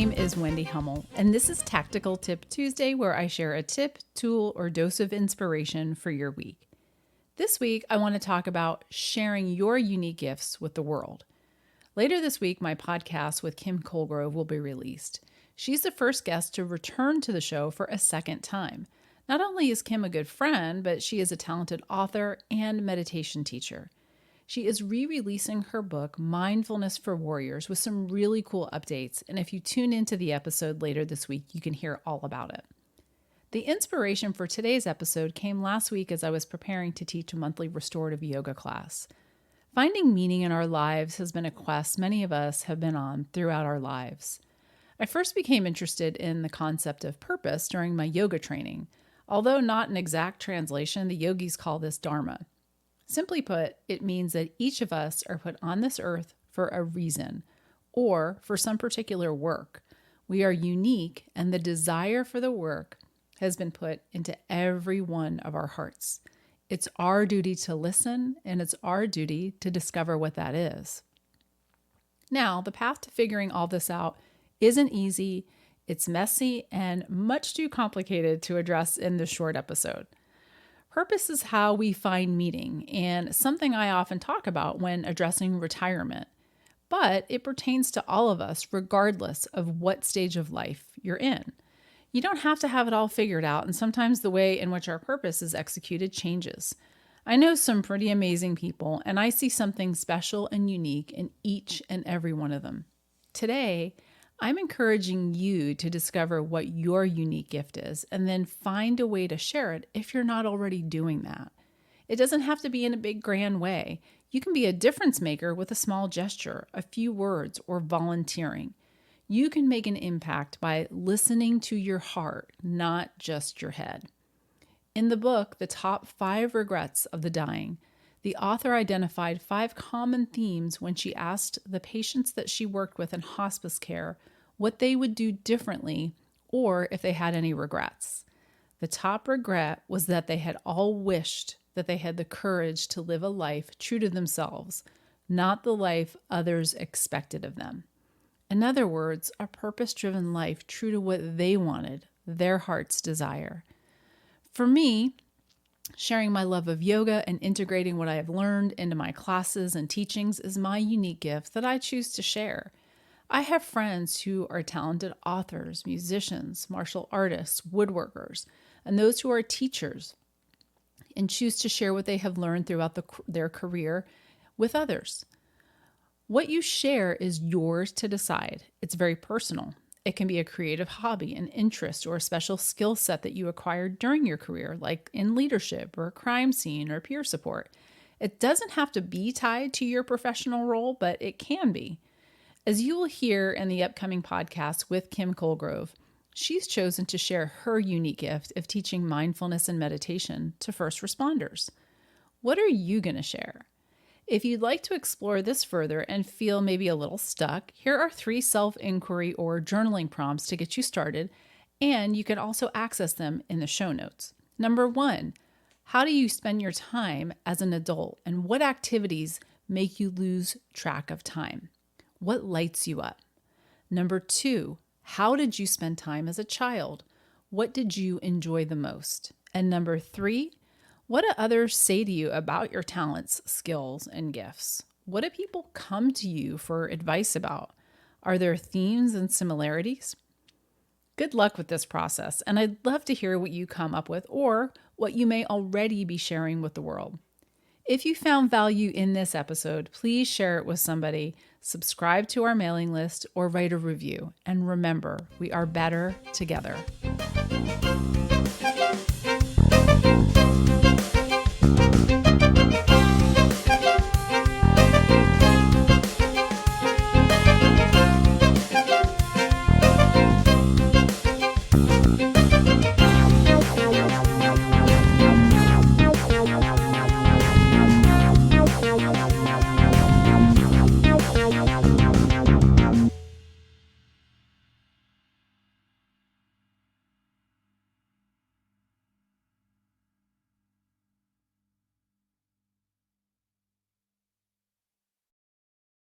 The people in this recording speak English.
name is Wendy Hummel, and this is Tactical Tip Tuesday, where I share a tip, tool, or dose of inspiration for your week. This week, I want to talk about sharing your unique gifts with the world. Later this week, my podcast with Kim Colegrove will be released. She's the first guest to return to the show for a second time. Not only is Kim a good friend, but she is a talented author and meditation teacher. She is re-releasing her book, Mindfulness for Warriors, with some really cool updates. And if you tune into the episode later this week, you can hear all about it. The inspiration for today's episode came last week as I was preparing to teach a monthly restorative yoga class. Finding meaning in our lives has been a quest many of us have been on throughout our lives. I first became interested in the concept of purpose during my yoga training. Although not an exact translation, the yogis call this dharma. Simply put, it means that each of us are put on this earth for a reason or for some particular work. We are unique, and the desire for the work has been put into every one of our hearts. It's our duty to listen, and it's our duty to discover what that is. Now, the path to figuring all this out isn't easy, it's messy, and much too complicated to address in this short episode. Purpose is how we find meaning, and something I often talk about when addressing retirement. But it pertains to all of us, regardless of what stage of life you're in. You don't have to have it all figured out, and sometimes the way in which our purpose is executed changes. I know some pretty amazing people, and I see something special and unique in each and every one of them. Today, I'm encouraging you to discover what your unique gift is and then find a way to share it if you're not already doing that. It doesn't have to be in a big grand way. You can be a difference maker with a small gesture, a few words, or volunteering. You can make an impact by listening to your heart, not just your head. In the book, The Top 5 Regrets of the Dying, the author identified 5 common themes when she asked the patients that she worked with in hospice care what they would do differently or if they had any regrets. The top regret was that they had all wished that they had the courage to live a life true to themselves, not the life others expected of them. In other words, a purpose-driven life true to what they wanted, their heart's desire. For me, sharing my love of yoga and integrating what I have learned into my classes and teachings is my unique gift that I choose to share. I have friends who are talented authors, musicians, martial artists, woodworkers, and those who are teachers and choose to share what they have learned throughout their career with others. What you share is yours to decide. It's very personal. It can be a creative hobby, an interest, or a special skill set that you acquired during your career, like in leadership or a crime scene or peer support. It doesn't have to be tied to your professional role, but it can be. As you will hear in the upcoming podcast with Kim Colegrove, she's chosen to share her unique gift of teaching mindfulness and meditation to first responders. What are you going to share? If you'd like to explore this further and feel maybe a little stuck, here are 3 self-inquiry or journaling prompts to get you started, and you can also access them in the show notes. Number 1, how do you spend your time as an adult, and what activities make you lose track of time? What lights you up? Number 2, how did you spend time as a child? What did you enjoy the most? And number 3, what do others say to you about your talents, skills, and gifts? What do people come to you for advice about? Are there themes and similarities? Good luck with this process, and I'd love to hear what you come up with or what you may already be sharing with the world. If you found value in this episode, please share it with somebody, subscribe to our mailing list, or write a review. And remember, we are better together.